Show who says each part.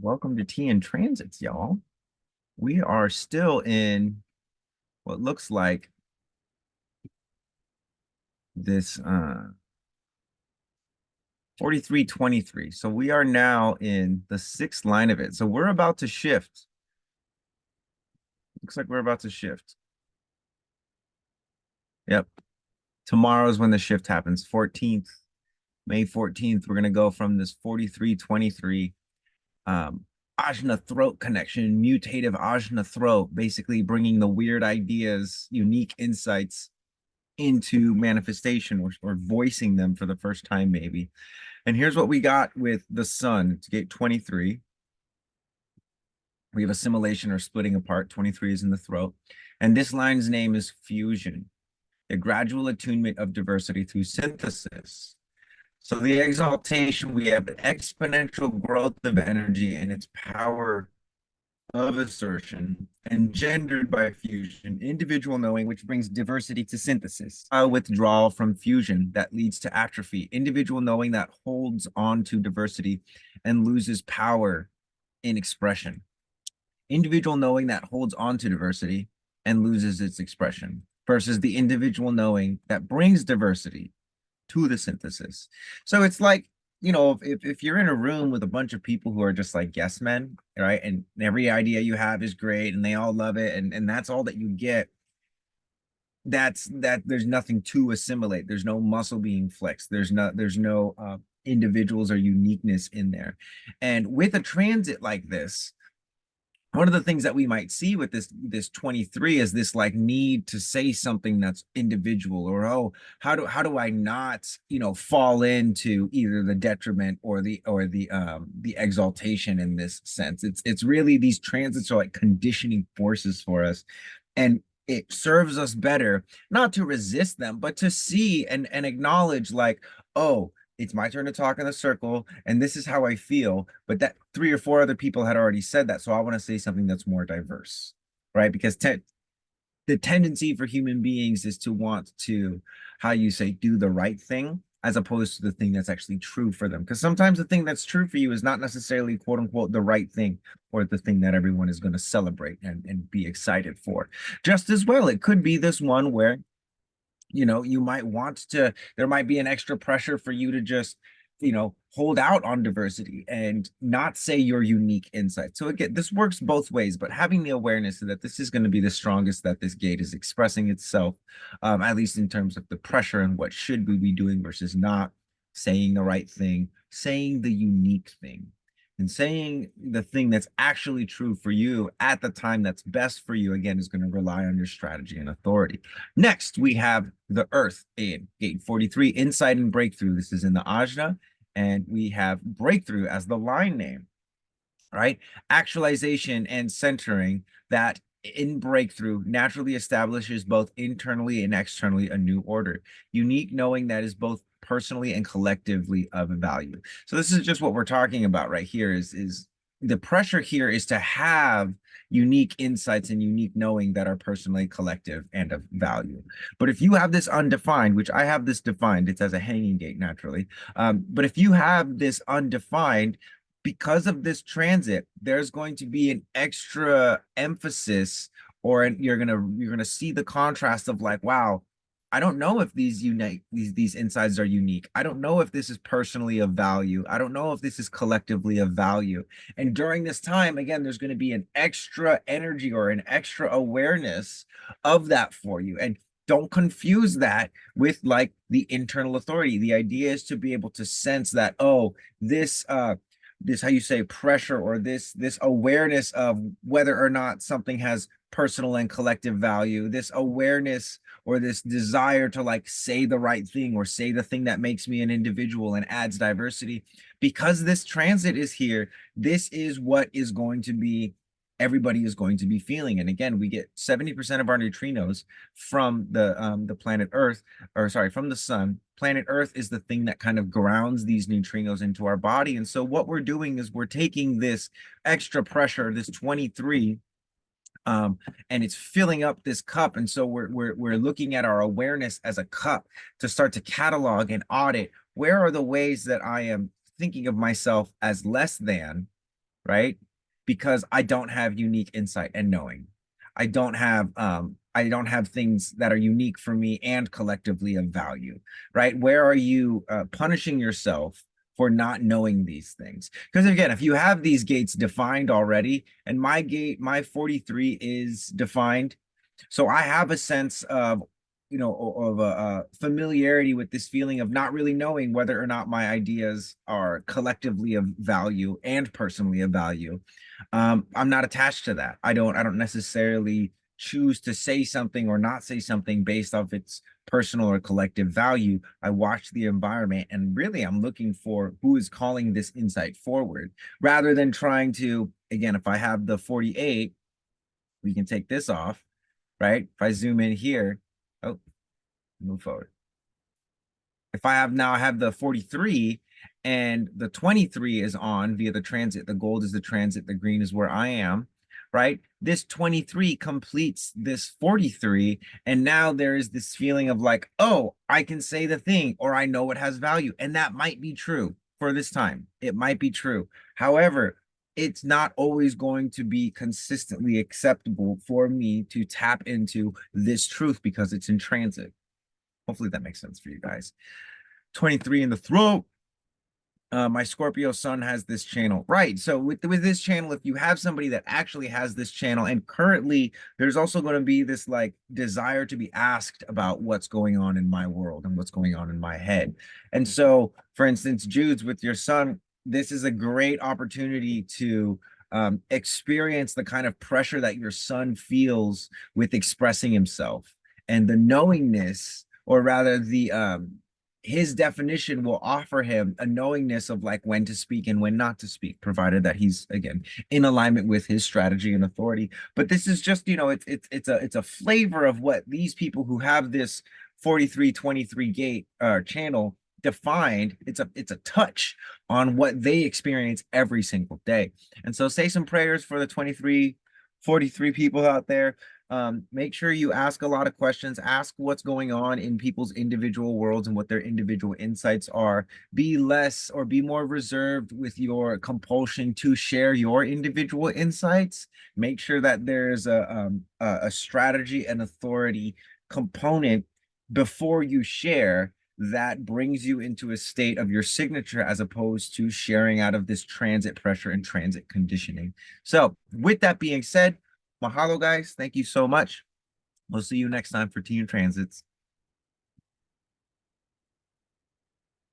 Speaker 1: Welcome to T in Transits, y'all. We are still in what looks like this 4323. So we are now in the sixth line of it. So we're about to shift. Looks like we're about to shift. Yep. Tomorrow is when the shift happens. 14th, May 14th. We're gonna go from this 4323 Ajna throat connection, mutative Ajna throat, basically bringing the weird ideas, unique insights into manifestation or voicing them for the first time, maybe. And here's what we got with the sun. It's gate 23. We have assimilation or splitting apart. 23 is in the throat. And this line's name is fusion, the gradual attunement of diversity through synthesis. So the exaltation, we have exponential growth of energy and its power of assertion, engendered by fusion, individual knowing, which brings diversity to synthesis, a withdrawal from fusion that leads to atrophy, individual knowing that holds on to diversity and loses power in expression, individual knowing that holds on to diversity and loses its expression, versus the individual knowing that brings diversity to the synthesis. So it's like, if you're in a room with a bunch of people who are just like yes men, right? And every idea you have is great and they all love it, and that's all that you get. That there's nothing to assimilate. There's no muscle being flexed. There's no individuals or uniqueness in there. And with a transit like this, one of the things that we might see with this 23 is this like need to say something that's individual, or how do I not fall into either the detriment or the exaltation in this sense. It's really, these transits are like conditioning forces for us, and it serves us better not to resist them, but to see and acknowledge, like, oh, it's my turn to talk in the circle, and this is how I feel. But that three or four other people had already said that, so I want to say something that's more diverse, right? Because the tendency for human beings is to want to, how you say, do the right thing as opposed to the thing that's actually true for them. Because sometimes the thing that's true for you is not necessarily quote unquote the right thing, or the thing that everyone is going to celebrate and be excited for. Just as well, it could be this one where you might want to, there might be an extra pressure for you to just hold out on diversity and not say your unique insight. So again, this works both ways, but having the awareness that this is going to be the strongest that this gate is expressing itself, at least in terms of the pressure and what should we be doing versus not, saying the right thing, saying the unique thing, and saying the thing that's actually true for you at the time that's best for you, again, is going to rely on your strategy and authority. Next, we have the Earth in gate 43, insight and breakthrough. This is in the Ajna, and we have breakthrough as the line name, right? Actualization and centering, that in breakthrough naturally establishes both internally and externally a new order, unique knowing that is both personally and collectively of value. So this is just what we're talking about right here, is the pressure here is to have unique insights and unique knowing that are personally, collective, and of value. But if you have this undefined, which I have this defined, it's as a hanging gate naturally, but if you have this undefined, because of this transit, there's going to be an extra emphasis, or you're gonna see the contrast of like, wow, I don't know if these insights are unique. I don't know if this is personally of value. I don't know if this is collectively of value. And during this time, again, there's going to be an extra energy or an extra awareness of that for you. And don't confuse that with like the internal authority. The idea is to be able to sense that, oh, this how you say pressure, or this awareness of whether or not something has personal and collective value, this awareness or this desire to like say the right thing or say the thing that makes me an individual and adds diversity. Because this transit is here, this is what is going to be, everybody is going to be feeling. And again, we get 70% of our neutrinos from the planet Earth, or sorry, from the sun. Planet Earth is the thing that kind of grounds these neutrinos into our body. And so what we're doing is we're taking this extra pressure, this 23, and it's filling up this cup. And so we're looking at our awareness as a cup to start to catalog and audit, where are the ways that I am thinking of myself as less than, right? Because I don't have unique insight and knowing. I don't have things that are unique for me and collectively of value, right? Where are you punishing yourself for not knowing these things? Because again, if you have these gates defined already, and my gate, my 43 is defined, so I have a sense of, of a familiarity with this feeling of not really knowing whether or not my ideas are collectively of value and personally of value. I'm not attached to that. I don't necessarily choose to say something or not say something based off its personal or collective value. I watch the environment and really I'm looking for who is calling this insight forward rather than trying to, again, if I have the 48, we can take this off, right? If I zoom in here, oh, move forward. If I have the 43 and the 23 is on via the transit, the gold is the transit, the green is where I am, right? This 23 completes this 43. And now there is this feeling of like, oh, I can say the thing or I know it has value. And that might be true for this time. It might be true. However, it's not always going to be consistently acceptable for me to tap into this truth because it's in transit. Hopefully that makes sense for you guys. 23 in the throat. My Scorpio sun has this channel, right? So with this channel, if you have somebody that actually has this channel, and currently there's also going to be this like desire to be asked about what's going on in my world and what's going on in my head. And so, for instance, Jude's with your son, this is a great opportunity to experience the kind of pressure that your son feels with expressing himself and the knowingness, or rather the his definition will offer him a knowingness of like when to speak and when not to speak, provided that he's again in alignment with his strategy and authority. But this is just, it's a flavor of what these people who have this 4323 gate channel defined. It's a touch on what they experience every single day. And so say some prayers for the 43 people out there. Make sure you ask a lot of questions, ask what's going on in people's individual worlds and what their individual insights are. Be less or be more reserved with your compulsion to share your individual insights. Make sure that there's a strategy and authority component before you share that brings you into a state of your signature as opposed to sharing out of this transit pressure and transit conditioning. So with that being said, mahalo, guys. Thank you so much. We'll see you next time for Tea and Transits.